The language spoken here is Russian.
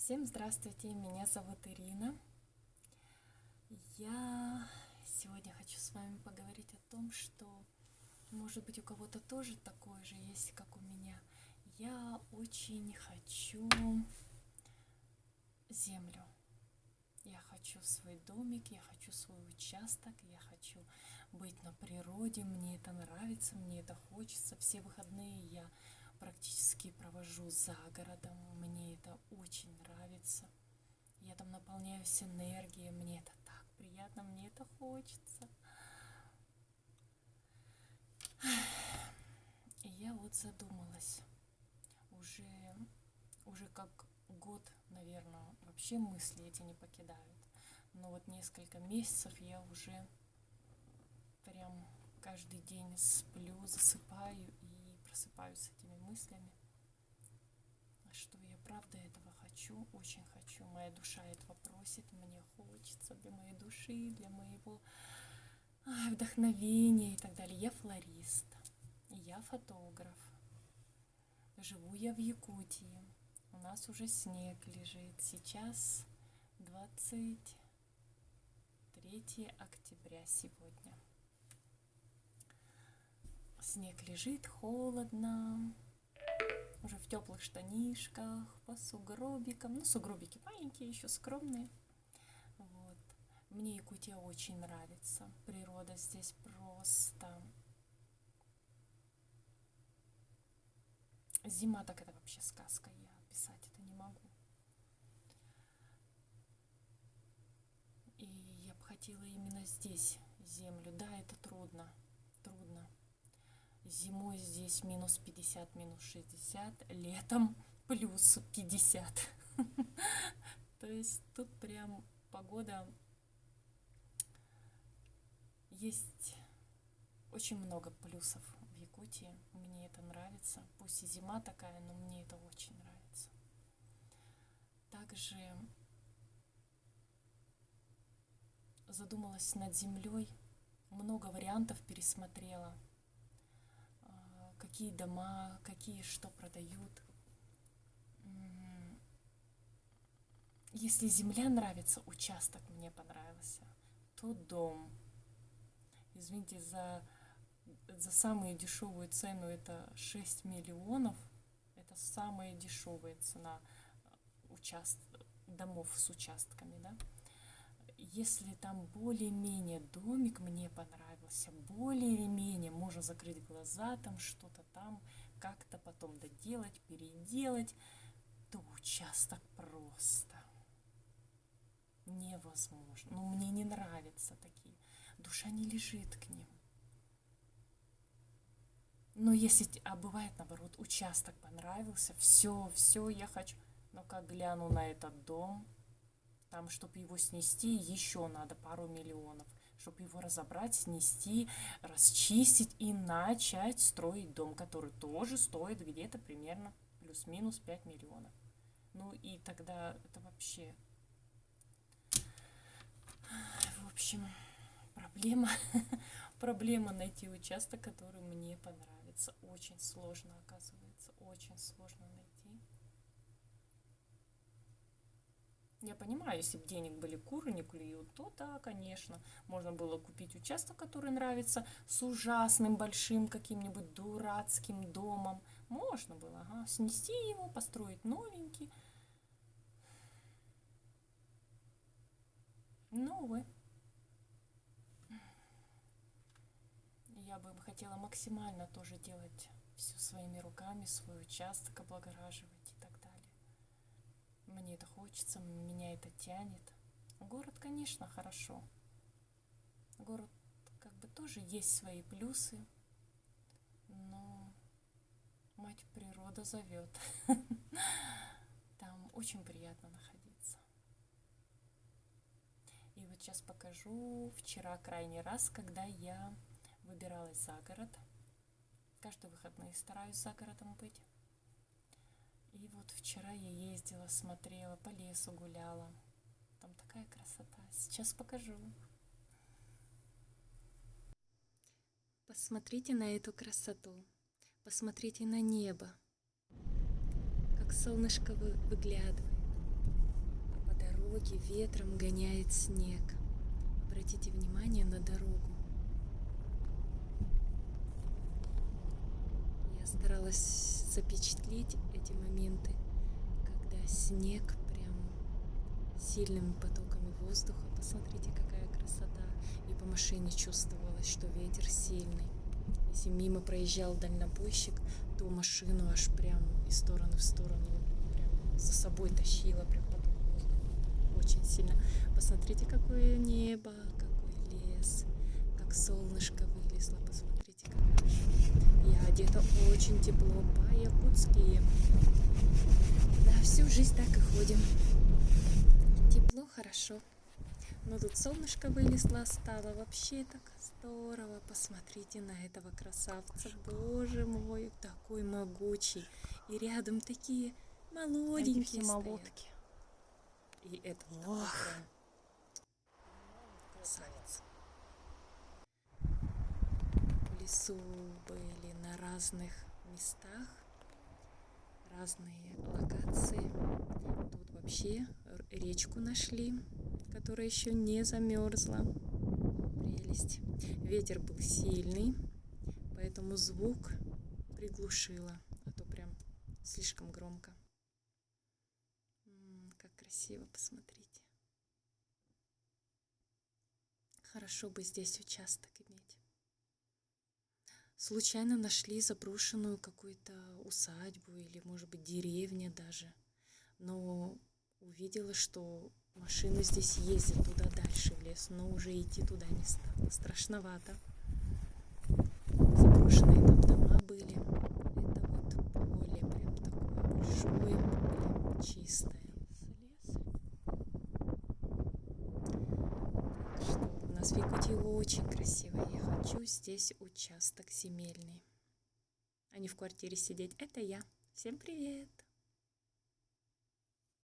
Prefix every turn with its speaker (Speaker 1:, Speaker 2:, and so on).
Speaker 1: Всем здравствуйте, меня зовут Ирина. Я сегодня хочу с вами поговорить о том, что, может быть, у кого-то тоже такое же есть, как у меня. Я очень хочу землю. Я хочу свой домик, я хочу свой участок, я хочу быть на природе, мне это нравится, мне это хочется. Все выходные я практически провожу за городом, мне это очень нравится. Я там наполняюсь энергией, мне это так приятно, мне это хочется. И я вот задумалась, уже как год, наверное, вообще мысли эти не покидают. Но вот несколько месяцев я уже прям каждый день сплю, засыпаю и просыпаюсь с этими мыслями, что я правда этого хочу, очень хочу. Моя душа этого просит, мне хочется для моей души, для моего вдохновения и так далее. Я флорист, я фотограф, живу я в Якутии. У нас уже снег лежит. Сейчас 23 октября сегодня. Снег лежит, холодно, уже в теплых штанишках, по сугробикам. Ну, сугробики маленькие, еще скромные. Вот. Мне Якутия очень нравится. Природа здесь просто... Зима так это вообще сказка, я описать это не могу. И я бы хотела именно здесь землю. Да, это трудно. Зимой здесь минус 50, минус 60, летом плюс 50. То есть тут прям погода, есть очень много плюсов в Якутии. Мне это нравится. Пусть и зима такая, но мне это очень нравится. Также задумалась над землей, много вариантов пересмотрела, какие дома, какие что продают. Если земля нравится, участок мне понравился, то дом. Извините за самую дешевую цену, это 6 миллионов. Это самая дешевая цена домов с участками, да. Если там более-менее домик мне понравился, более-менее можно закрыть глаза, там что-то там, как-то потом доделать, переделать, то участок просто невозможно. Ну, мне не нравятся такие. Душа не лежит к ним. Но если, бывает наоборот, участок понравился, все я хочу. Но как гляну на этот дом, там, чтобы его снести, еще надо пару миллионов. Чтобы его разобрать, снести, расчистить и начать строить дом, который тоже стоит где-то примерно плюс-минус 5 миллионов. Ну и тогда это вообще... В общем, проблема найти участок, который мне понравится. Очень сложно, оказывается, очень сложно найти. Я понимаю, если бы денег были куры не клюют, то да, конечно, можно было купить участок, который нравится, с ужасным большим каким-нибудь дурацким домом. Можно было, снести его, построить новенький. Но, увы, я бы хотела максимально тоже делать все своими руками, свой участок облагораживать и так далее. Мне это хочется, меня это тянет. Город, конечно, хорошо. Город как бы тоже есть свои плюсы, но мать природа зовет. Там очень приятно находиться. И вот сейчас покажу вчера крайний раз, когда я выбиралась за город. Каждые выходные стараюсь за городом быть. И вот вчера я ездила, смотрела, по лесу гуляла. Там такая красота. Сейчас покажу. Посмотрите на эту красоту. Посмотрите на небо. Как солнышко выглядывает.
Speaker 2: дороге ветром гоняет снег. Обратите внимание на дорогу. Я старалась запечатлеть эти моменты, когда снег прям сильными потоками воздуха. Посмотрите, какая красота. И по машине чувствовалось, что ветер сильный. Если мимо проезжал дальнобойщик, то машину аж прям из стороны в сторону прям за собой тащила, прям поток воздуха. Очень сильно. Посмотрите, какое небо, какой лес, как солнышко вылезло. Посмотрите, как хорошо. Я одета очень тепло, по-якутски. Да, всю жизнь так и ходим. Тепло, хорошо. Но тут солнышко вылезло, стало вообще так здорово. Посмотрите на этого красавца. Боже мой, такой могучий. И рядом такие молоденькие
Speaker 1: Эти все
Speaker 2: стоят.
Speaker 1: молодки.
Speaker 2: И это такой прям красавец. В лесу были на разных местах, разные локации. Тут вообще речку нашли, которая еще не замерзла. Прелесть. Ветер был сильный, поэтому звук приглушила, а то прям слишком громко. Как красиво, посмотрите. Хорошо бы здесь участок иметь. Случайно нашли заброшенную какую-то усадьбу или, может быть, деревня даже. Но увидела, что машины здесь ездят туда дальше в лес, но уже идти туда не стало. Страшновато. Заброшенные там дома были. Это вот поле, прям такое большое поле, чистое. Так что у нас в Якутии очень красиво. Я хочу здесь участок земельный, а не в квартире сидеть. Это я. Всем привет!